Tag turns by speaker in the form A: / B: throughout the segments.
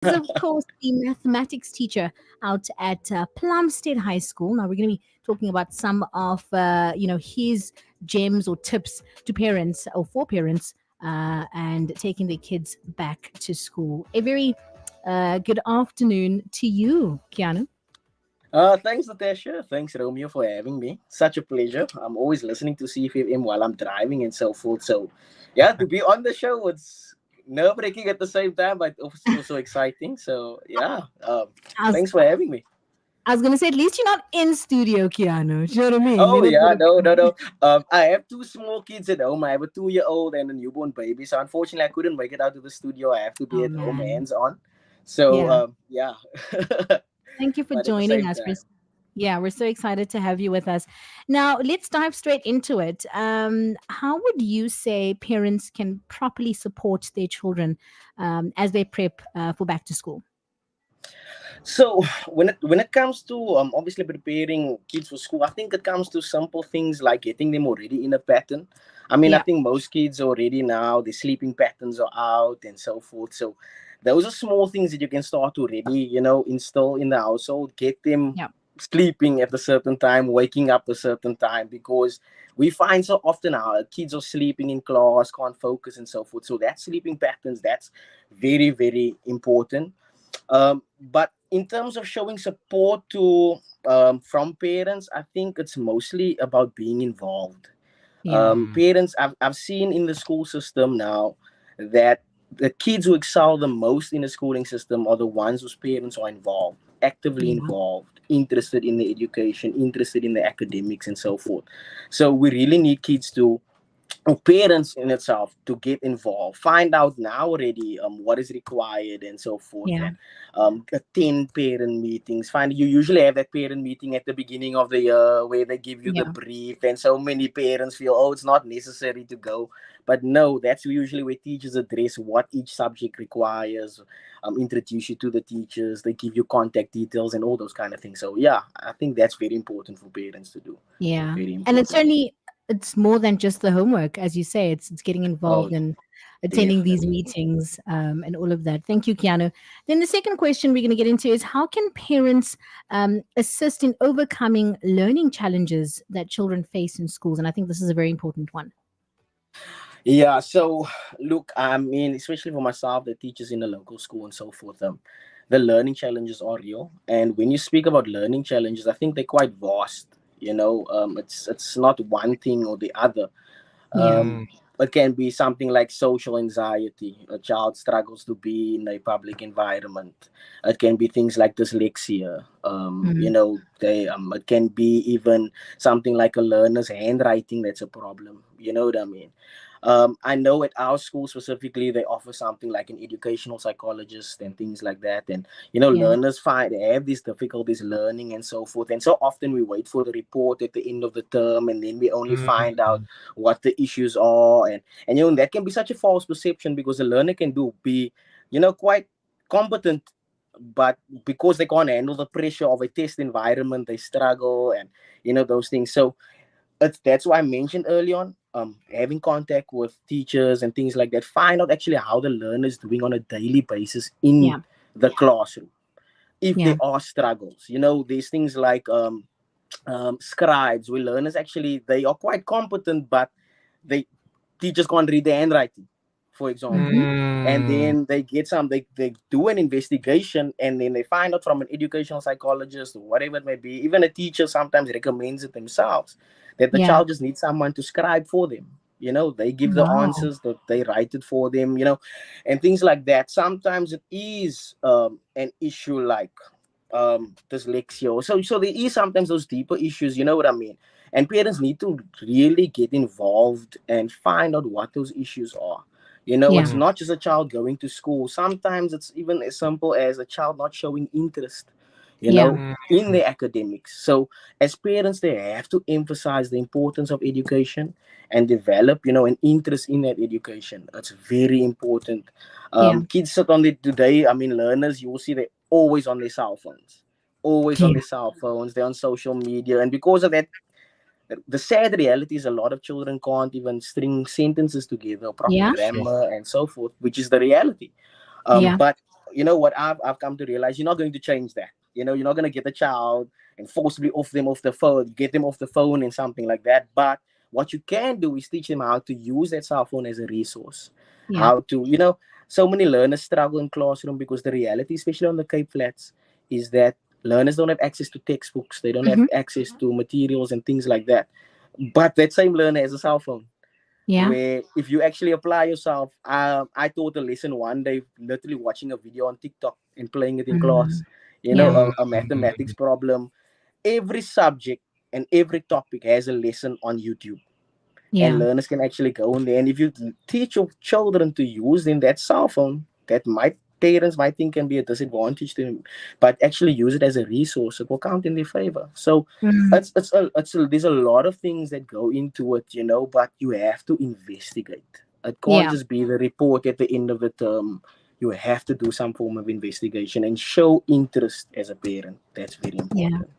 A: is, of course, the mathematics teacher out at Plumstead High School. Now, we're going to be talking about some of, his gems or tips to parents or for parents and taking their kids back to school. A very good afternoon to you, Keanu.
B: Thanks, Natasha. Thanks, Romeo, for having me. Such a pleasure. I'm always listening to CFM while I'm driving and so forth. So, yeah, to be on the show, it's nerve wracking at the same time, but also exciting. So, yeah,
A: I was,
B: thanks for having me.
A: I was going to say, at least you're not in studio, Keanu. Do you know what I mean?
B: Oh,
A: Then it
B: yeah,
A: would have
B: no, no,
A: been.
B: no. I have two small kids at home. I have a 2-year-old and a newborn baby. So, unfortunately, I couldn't make it out to the studio. I have to be
A: Oh,
B: at home,
A: man.
B: hands on. So,
A: Yeah.
B: yeah.
A: Thank you for
B: But at the
A: joining
B: same
A: us.
B: time,
A: Yeah, we're so excited to have you with us. Now, let's dive straight into it. How would you say parents can properly support their children as they prep for back to school?
B: so when it comes to obviously preparing kids for school, I think it comes to simple things like getting them already in a pattern. I mean, I
A: Yeah,
B: think most kids already now the sleeping patterns are out and so forth. So those are small things that you can start to already, install in the household. Get them
A: yeah,
B: sleeping at a certain time, waking up a certain time, because we find so often our kids are sleeping in class, can't focus and so forth. So that sleeping patterns, that's very, very important. But in terms of showing support to from parents, I think it's mostly about being involved.
A: yeah.
B: Parents, I've seen in the school system now that the kids who excel the most in the schooling system are the ones whose parents are involved, actively
A: Yeah.
B: involved, interested in the education, interested in the academics, and so forth. So we really need kids to parents in itself to get involved, find out now already what is required and so forth,
A: Yeah.
B: and attend parent meetings. Find you usually have that parent meeting at the beginning of the year where they give you the
A: Yeah.
B: brief, and so many parents feel, oh, it's not necessary to go, but no, that's usually where teachers address what each subject requires, introduce you to the teachers, they give you contact details and all those kind of things. So yeah, I think that's very important for parents to do.
A: Yeah.
B: Very
A: And it's
B: important.
A: certainly it's more than just the homework, as you say. It's getting
B: Oh,
A: involved and attending these
B: definitely.
A: meetings and all of that. Thank you, Keanu. Then the second question we're going to get into is how can parents assist in overcoming learning challenges that children face in schools? And I think this is a very important one.
B: Yeah, so look, I mean, especially for myself, the teachers in the local school and so forth, the learning challenges are real. And when you speak about learning challenges, I think they're quite vast. It's not one thing or the other.
A: Yeah.
B: Um, it can be something like social anxiety. A child struggles to be in a public environment. It can be things like dyslexia.
A: Mm.
B: It can be even something like a learner's handwriting that's a problem. You know what I mean? I know at our school specifically, they offer something like an educational psychologist and things like that. And,
A: Yeah.
B: learners find they have these difficulties learning and so forth. And so often we wait for the report at the end of the term, and then we only find out what the issues are. And that can be such a false perception, because a learner can be, quite competent, but because they can't handle the pressure of a test environment, they struggle, and, those things. So that's why I mentioned early on, having contact with teachers and things like that. Find out actually how the learner is doing on a daily basis in
A: Yeah.
B: the classroom. If there
A: Yeah.
B: are struggles, there's things like scribes, where learners actually they are quite competent, but they teachers can't read the handwriting, for example.
A: Hmm.
B: And then they do an investigation, and then they find out from an educational psychologist or whatever it may be, even a teacher sometimes recommends it themselves, that the
A: Yeah.
B: child just needs someone to scribe for them. They give the
A: Wow.
B: answers, that they write it for them, and things like that. Sometimes it is an issue like dyslexia. So there is sometimes those deeper issues, you know what I mean? And parents need to really get involved and find out what those issues are. It's
A: Yeah.
B: not just a child going to school. Sometimes it's even as simple as a child not showing interest, you
A: Yeah.
B: know, in the academics. So as parents, they have to emphasize the importance of education and develop, an interest in that education. It's very important.
A: Yeah.
B: Kids sit on it today. I mean, learners, you will see they're always on their cell phones, always on
A: Yeah.
B: their cell phones. They're on social media, and because of that, the sad reality is a lot of children can't even string sentences together, proper
A: Yeah.
B: grammar, and so forth, which is the reality.
A: Yeah.
B: But you know what I've come to realize, you're not going to change that. You're not going to get a child and forcibly off them off the phone, get them off the phone and something like that. But what you can do is teach them how to use that cell phone as a resource.
A: Yeah.
B: How to, so many learners struggle in classroom because the reality, especially on the Cape Flats, is that learners don't have access to textbooks. They don't have
A: Hmm.
B: access to materials and things like that. But that same learner has a cell phone,
A: Yeah.
B: where if you actually apply yourself, I taught a lesson one day, literally watching a video on TikTok and playing it in class.
A: Mm. Yeah.
B: A mathematics problem. Every subject and every topic has a lesson on YouTube, and
A: Yeah.
B: learners can actually go in there. And if you teach your children to use in that cell phone, that might parents might think can be a disadvantage to them, but actually use it as a resource, it will count in their favor. So
A: Mm.
B: there's a lot of things that go into it, but you have to investigate. It can't
A: Yeah.
B: just be the report at the end of the term. You have to do some form of investigation and show interest as a parent. That's very
A: Yeah.
B: important.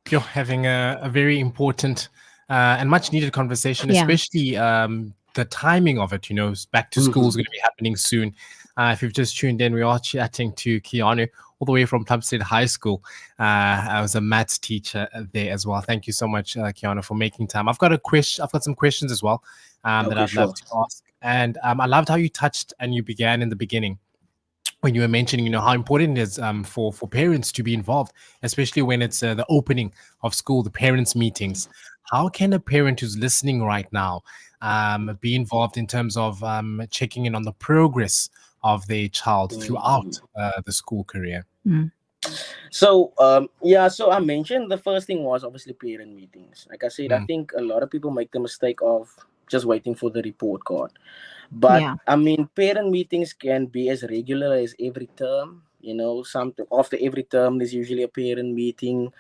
C: You're having a very important and much needed conversation,
A: Yeah.
C: especially the timing of it. Back to school is
B: Mhm.
C: going to be happening soon. If you've just tuned in, we are chatting to Keanu all the way from Plumstead High School. I was a maths teacher there as well. Thank you so much, Keanu, for making time. I've got a question. I've got some questions as well that
B: Okay,
C: I'd love
B: sure.
C: to ask. And I loved how you touched and you began in the beginning when you were mentioning, how important it is for parents to be involved, especially when it's the opening of school, the parents' meetings. How can a parent who's listening right now be involved in terms of checking in on the progress of their child throughout the school career?
A: Mm.
B: So I mentioned the first thing was obviously parent meetings. Like I said, I
C: Mm,
B: think a lot of people make the mistake of just waiting for the report card. But
A: Yeah.
B: I mean, parent meetings can be as regular as every term. Something after every term, there's usually a parent meeting.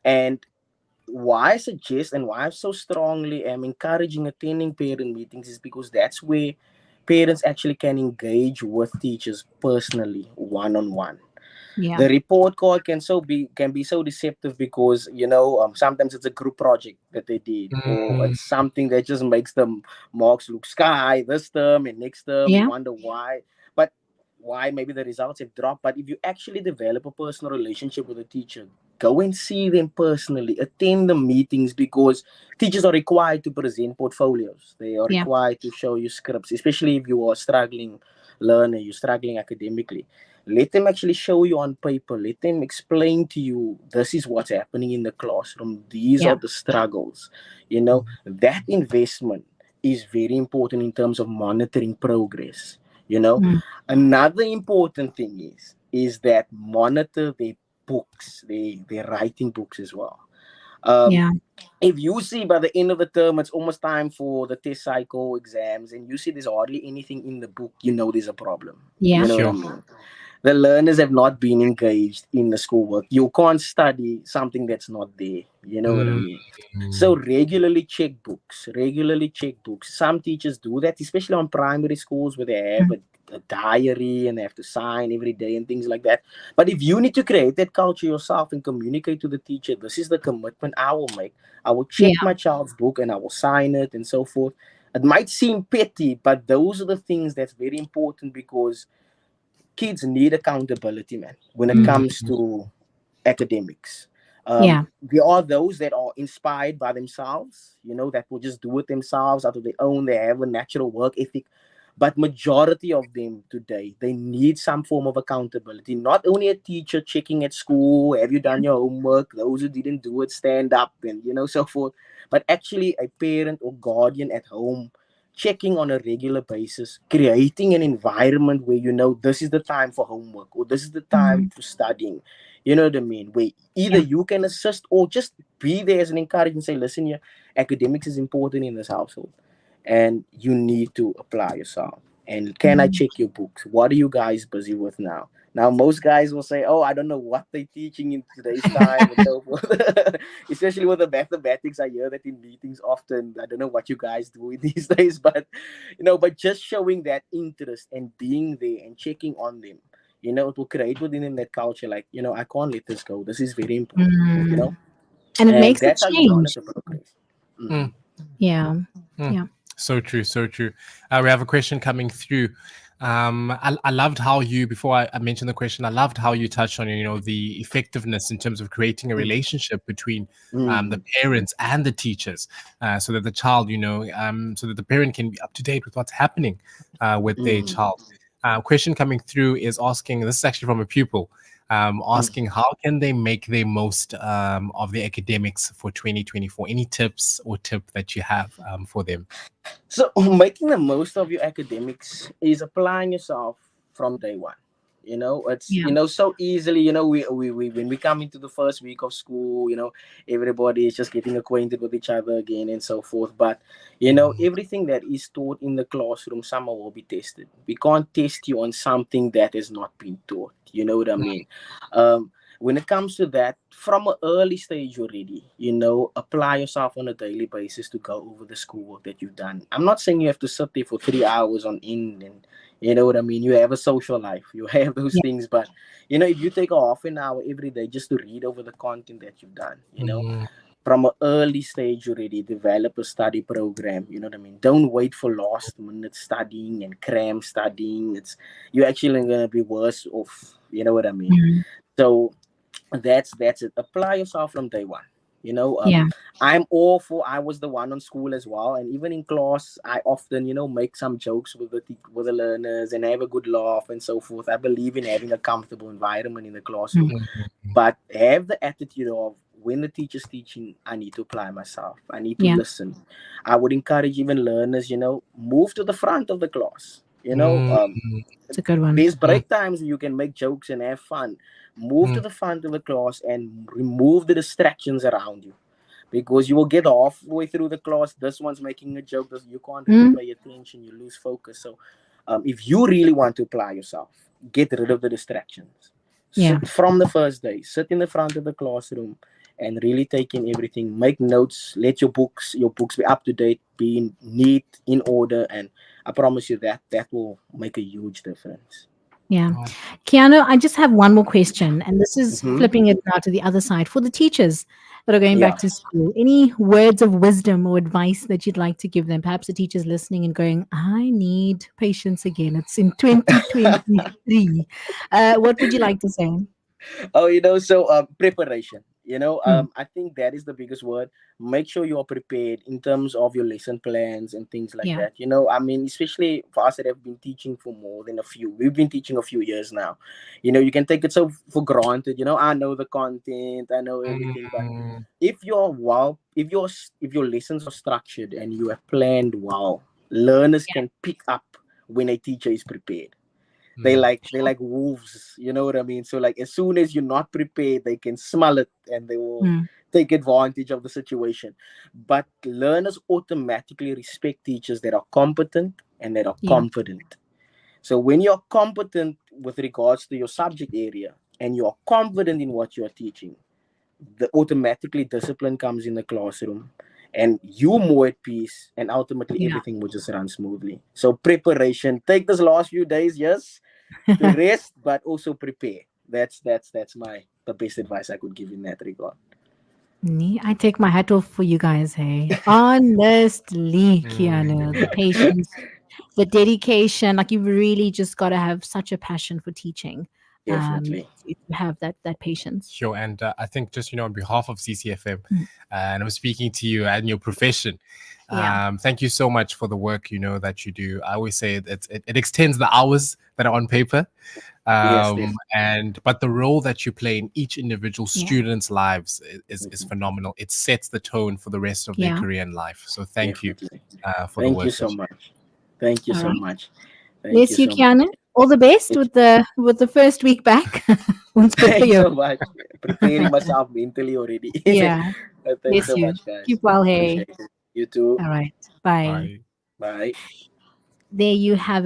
B: And why I suggest and why I so strongly am encouraging attending parent meetings is because that's where parents actually can engage with teachers personally, one on one.
A: Yeah.
B: The report card can be so deceptive because sometimes it's a group project that they did, or
C: mm,
B: it's something that just makes the marks look sky this term, and next term you
A: Yeah.
B: wonder why. But why maybe the results have dropped. But if you actually develop a personal relationship with a teacher, go and see them personally, attend the meetings, because teachers are required to present portfolios. They are
A: Yeah.
B: required to show you scripts, especially if you are struggling learner, you're struggling academically. Let them actually show you on paper. Let them explain to you, this is what's happening in the classroom. These are
A: Yeah.
B: the struggles. That investment is very important in terms of monitoring progress. You know,
A: Mm.
B: Another important thing is that monitor their books, their writing books as well. Um,
A: Yeah.
B: if you see by the end of the term it's almost time for the test cycle exams, and you see there's hardly anything in the book, there's a problem. You
A: Yeah.
B: know what I
C: sure.
B: mean? The learners have not been engaged in the schoolwork. You can't study something that's not there. You know what I
C: Mm,
B: mean? So regularly check books. Some teachers do that, especially on primary schools where they have
A: Mm.
B: a diary and they have to sign every day and things like that. But if you need to create that culture yourself and communicate to the teacher, this is the commitment I will make. I will check
A: Yeah.
B: my child's book and I will sign it and so forth. It might seem petty, but those are the things that's very important, because kids need accountability, man, when it
C: mm,
B: comes to academics.
A: Yeah.
B: There are those that are inspired by themselves, that will just do it themselves out of their own. They have a natural work ethic. But majority of them today, they need some form of accountability. Not only a teacher checking at school, have you done your homework? Those who didn't do it, stand up, and so forth. But actually a parent or guardian at home checking on a regular basis, creating an environment where this is the time for homework or this is the time
A: Mm.
B: for studying. You know what I mean? Where either
A: Yeah.
B: you can assist or just be there as an encouragement and say, listen here, academics is important in this household and you need to apply yourself. And can I
A: Mm.
B: check your books? What are you guys busy with now? Now, most guys will say, oh, I don't know what they're teaching in today's time and so forth. Especially with the mathematics, I hear that in meetings often. I don't know what you guys do in these days, but just showing that interest and being there and checking on them, it will create within them that culture like, I can't let this go. This is very important,
A: Mm. And it
B: and
A: makes a
B: that's how you
A: change.
B: monitor progress.
C: mm,
B: Mhm.
A: Yeah.
C: mm.
A: Yeah.
C: So true, so true. We have a question coming through I loved how you, before I mentioned the question, I loved how you touched on, the effectiveness in terms of creating a relationship between the
B: Mm,
C: parents and the teachers, so that the child, so that the parent can be up to date with what's happening with their
B: mm,
C: child. Question coming through is asking, this is actually from a pupil,
B: mm.
C: asking how can they make the most of the academics for 2024? Any tips or tip that you have for them?
B: So making the most of your academics is applying yourself from day one. It's
A: Yeah.
B: so easily. We when we come into the first week of school, everybody is just getting acquainted with each other again and so forth. But everything that is taught in the classroom somehow will be tested. We can't test you on something that has not been taught. You know what I mean? Um, when it comes to that, from an early stage already, apply yourself on a daily basis to go over the schoolwork that you've done. I'm not saying you have to sit there for 3 hours on end, and you know what I mean. You have a social life, you have those
A: Yeah.
B: things, but if you take a half an hour every day just to read over the content that you've done,
C: Mm,
B: from an early stage already, develop a study program. You know what I mean? Don't wait for last minute studying and cram studying. You're actually gonna be worse off. You know what I mean?
A: Mm.
B: So that's it. Apply yourself from day one. you know um
A: Yeah.
B: I'm all for. I was the one on school as well, and even in class I often make some jokes with the learners and have a good laugh and so forth. I believe in having a comfortable environment in the classroom,
A: Mm.
C: mm,
B: but have the attitude of, when the teacher's teaching, I need to apply myself, I need to
A: Yeah.
B: listen. I would encourage even learners, move to the front of the class.
C: mm,
A: It's a good one.
B: There's
C: mm,
B: break times you can make jokes and have fun. Move to
C: mm,
B: the front of the class and remove the distractions around you, because you will get halfway through the class. This one's making a joke. You can't really
A: Mm.
B: pay attention. You lose focus. So, if you really want to apply yourself, get rid of the distractions.
A: Yeah.
B: From the first day, sit in the front of the classroom and really take in everything. Make notes. Let your books be up to date, be neat, in order, and I promise you that will make a huge difference.
A: Yeah.
C: mm.
A: Keanu, I just have one more question, and this is
B: Hmm.
A: flipping it now to the other side. For the teachers that are going
B: Yeah.
A: back to school, any words of wisdom or advice that you'd like to give them? Perhaps the teachers listening and going, I need patience again. It's in 2023. What would you like to say?
B: Oh, so preparation.
A: Mm.
B: I think that is the biggest word. Make sure you are prepared in terms of your lesson plans and things like
A: Yeah.
B: that. I mean, especially for us that have been teaching for more than we've been teaching a few years now. You can take it so for granted. I know the content, I know everything, but
C: Mm,
B: if your lessons are structured and you have planned well, learners can pick up when a teacher is prepared. they
C: mm,
B: like they like wolves, you know what I mean? So like, as soon as you're not prepared, they can smell it and they will
A: Mm.
B: take advantage of the situation. But learners automatically respect teachers that are competent and that are
A: Yeah.
B: confident. So when you're competent with regards to your subject area and you're confident in what you're teaching, the automatically discipline comes in the classroom, and you more at peace, and ultimately
A: Yeah.
B: everything will just run smoothly. So preparation, take this last few days, yes, to rest, but also prepare. That's my the best advice I could give in that regard.
A: I take my hat off for you guys, hey. Honestly, Keanu, the
C: mm.
A: patience, the dedication, like you've really just got to have such a passion for teaching,
B: Definitely.
A: to have that patience.
C: Sure. And I think just, on behalf of CCFM,
A: Mm.
C: and I'm speaking to you and your profession,
A: Yeah.
C: thank you so much for the work, that you do. I always say it extends the hours that are on paper.
B: Yes, definitely.
C: But the role that you play in each individual
A: Yeah.
C: student's lives is
B: Mhm.
C: phenomenal. It sets the tone for the rest of their
A: Yeah.
C: career in life. So thank you
B: Definitely.
C: for the
B: Thank you
C: work
B: so
C: that you
B: much. Thank you
A: All
B: so
A: right.
B: much. Thank you
A: Bless you,
B: so much.
A: Keanu. All the best with the first week back. Ons bid vir
B: Thanks
A: jou.
B: so much. Preparing myself mentally already.
A: Yeah.
B: Thanks
A: Bless
B: so
A: you.
B: much, guys.
A: Keep well, hey.
B: Appreciate it. You too.
A: All right. Bye.
C: do.
B: Bye.
A: There you have it.